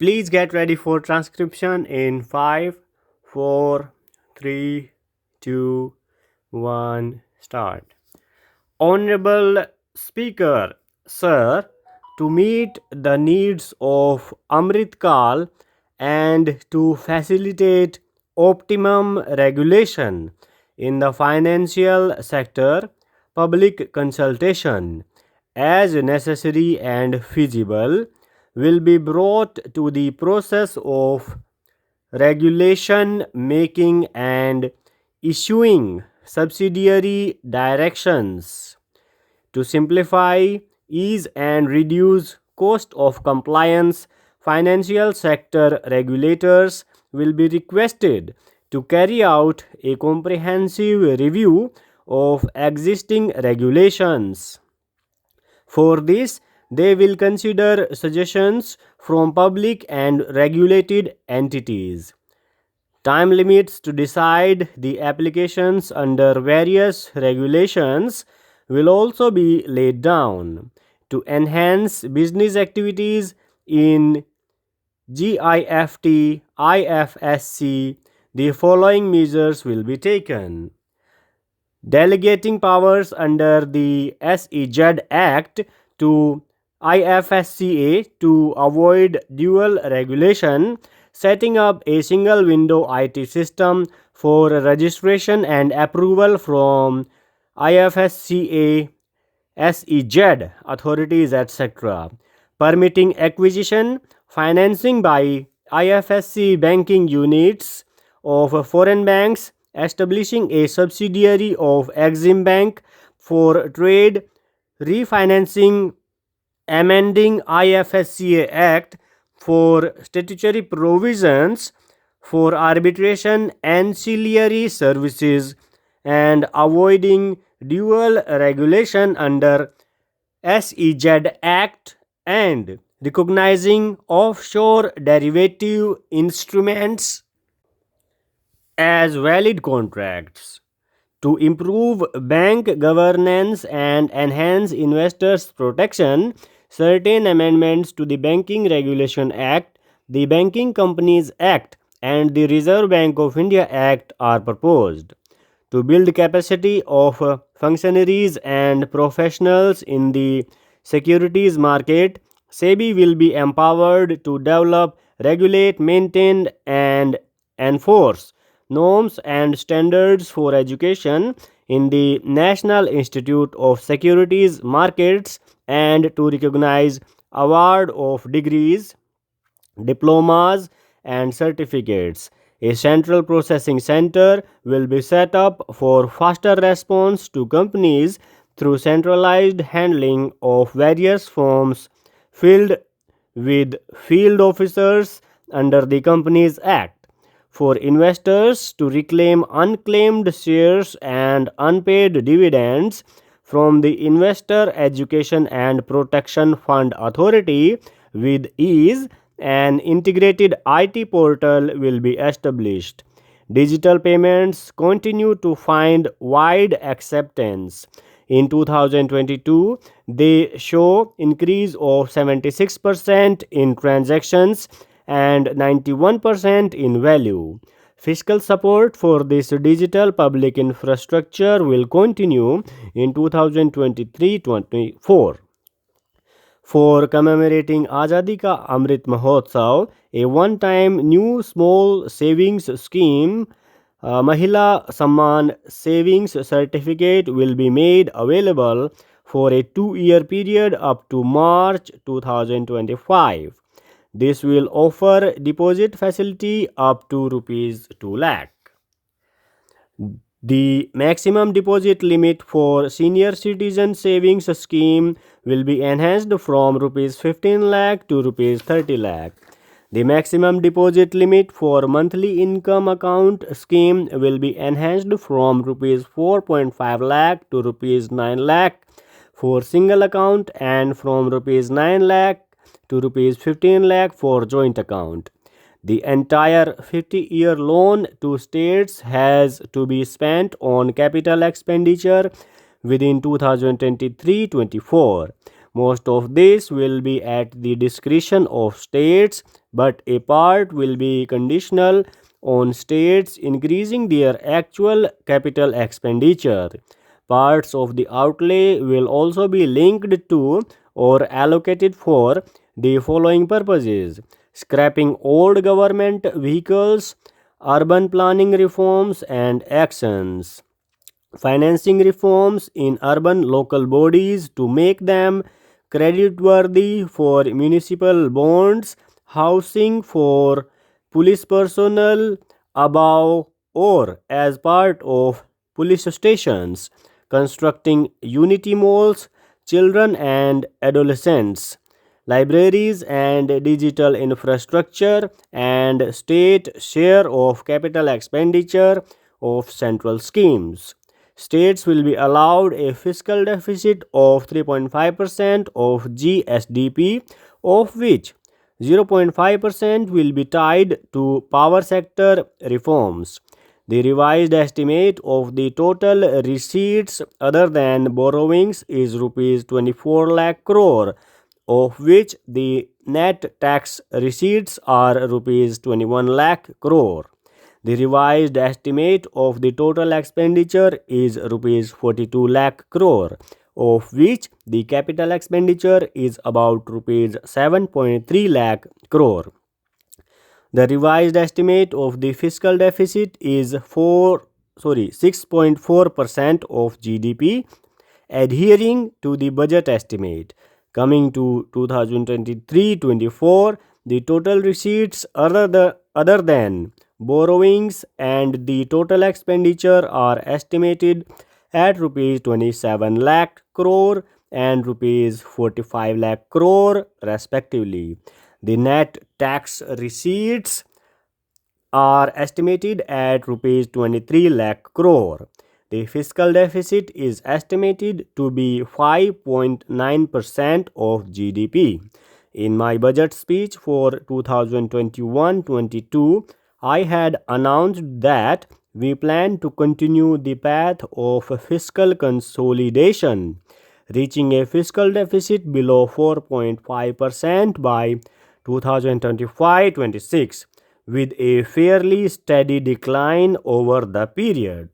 Please get ready for transcription in 5, 4, 3, 2, 1, start. Honorable Speaker, Sir, to meet the needs of Amrit Kal and to facilitate optimum regulation in the financial sector, public consultation, as necessary and feasible, will be brought to the process of regulation making and issuing subsidiary directions to simplify, ease and reduce cost of compliance. Financial sector regulators will be requested to carry out a comprehensive review of existing regulations. For this, they will consider suggestions from public and regulated entities. Time limits to decide the applications under various regulations will also be laid down. To enhance business activities in GIFT IFSC, the following measures will be taken. Delegating powers under the SEZ Act to IFSCA to avoid dual regulation, setting up a single window IT system for registration and approval from IFSCA, SEZ authorities, etc., permitting acquisition, financing by IFSC banking units of foreign banks, establishing a subsidiary of Exim Bank for trade, refinancing, amending IFSCA Act for statutory provisions for arbitration ancillary services, and avoiding dual regulation under SEZ Act, and recognizing offshore derivative instruments as valid contracts. To improve bank governance and enhance investors' protection, certain amendments to the Banking Regulation Act, the Banking Companies Act, and the Reserve Bank of India Act are proposed. To build capacity of functionaries and professionals in the securities market, SEBI will be empowered to develop, regulate, maintain, and enforce norms and standards for education in the National Institute of Securities Markets, and to recognize award of degrees, diplomas and certificates. A central processing center will be set up for faster response to companies through centralized handling of various forms filled with field officers under the Companies Act. For investors to reclaim unclaimed shares and unpaid dividends from the Investor Education and Protection Fund Authority with ease, an integrated IT portal will be established. Digital payments continue to find wide acceptance. In 2022, they show increase of 76% in transactions and 91% in value. Fiscal support for this digital public infrastructure will continue in 2023-24. For commemorating Azadi Ka Amrit Mahotsav, a one-time new small savings scheme, Mahila Samman Savings Certificate, will be made available for a 2-year period up to March 2025. This will offer deposit facility up to Rs 2 lakh. The maximum deposit limit for senior citizen savings scheme will be enhanced from Rs 15 lakh to Rs 30 lakh. The maximum deposit limit for monthly income account scheme will be enhanced from Rs 4.5 lakh to Rs 9 lakh for single account, and from Rs 9 lakh to Rs 15 lakh for joint account. The entire 50-year loan to states has to be spent on capital expenditure within 2023-24. Most of this will be at the discretion of states, but a part will be conditional on states increasing their actual capital expenditure. Parts of the outlay will also be linked to or allocated for the following purposes: scrapping old government vehicles, urban planning reforms and actions, financing reforms in urban local bodies to make them creditworthy for municipal bonds, housing for police personnel above or as part of police stations, constructing unity malls, children and adolescents, libraries and digital infrastructure, and state share of capital expenditure of central schemes. States will be allowed a fiscal deficit of 3.5% of GSDP, of which 0.5% will be tied to power sector reforms. The revised estimate of the total receipts other than borrowings is rupees 24 lakh crore, of which the net tax receipts are rupees 21 lakh crore. The revised estimate of the total expenditure is rupees 42 lakh crore, of which the capital expenditure is about rupees 7.3 lakh crore. The revised estimate of the fiscal deficit is 6.4% of GDP, adhering to the budget estimate. Coming to 2023-24, the total receipts other than borrowings and the total expenditure are estimated at rupees 27 lakh crore and rupees 45 lakh crore respectively. The net tax receipts are estimated at rupees 23 lakh crore. The fiscal deficit is estimated to be 5.9% of GDP. In my budget speech for 2021-22, I had announced that we plan to continue the path of fiscal consolidation, reaching a fiscal deficit below 4.5% by 2025-26, with a fairly steady decline over the period.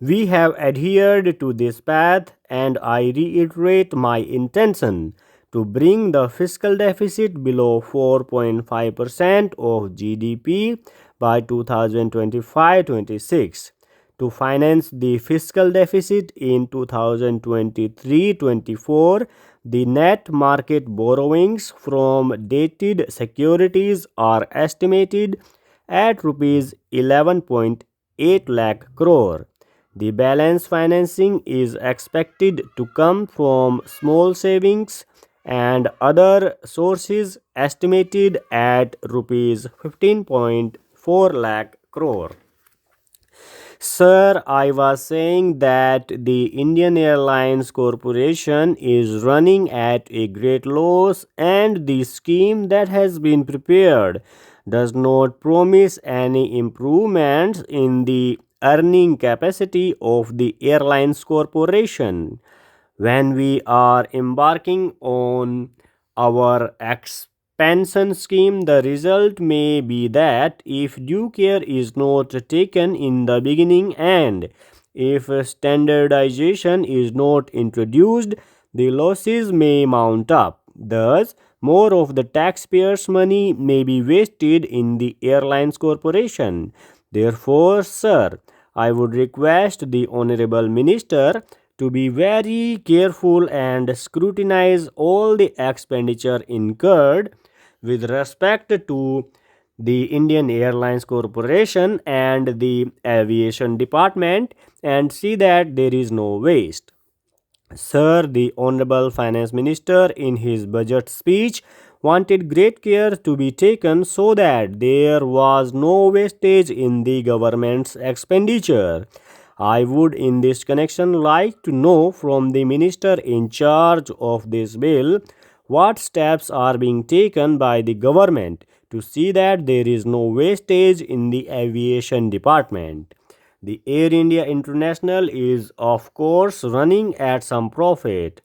We have adhered to this path, and I reiterate my intention to bring the fiscal deficit below 4.5% of GDP by 2025-26. To finance the fiscal deficit in 2023-24, the net market borrowings from dated securities are estimated at rupees 11.8 lakh crore. The balance financing is expected to come from small savings and other sources, estimated at rupees 15.4 lakh crore. Sir, I was saying that the Indian Airlines Corporation is running at a great loss, and the scheme that has been prepared does not promise any improvements in the earning capacity of the Airlines Corporation. When we are embarking on our expansion scheme, the result may be that if due care is not taken in the beginning and if standardization is not introduced, the losses may mount up. Thus, more of the taxpayers' money may be wasted in the Airlines Corporation. Therefore, sir, I would request the Honorable Minister to be very careful and scrutinize all the expenditure incurred with respect to the Indian Airlines Corporation and the Aviation Department, and see that there is no waste. Sir, the Honorable Finance Minister in his budget speech wanted great care to be taken so that there was no wastage in the government's expenditure. I would in this connection like to know from the minister in charge of this bill what steps are being taken by the government to see that there is no wastage in the aviation department. The Air India International is of course running at some profit,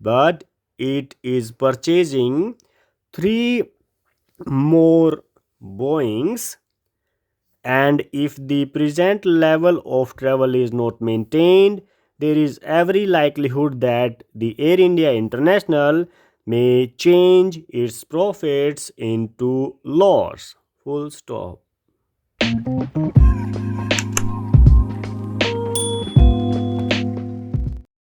but it is purchasing 3 more Boeings, and if the present level of travel is not maintained, there is every likelihood that the Air India International may change its profits into loss. Full stop.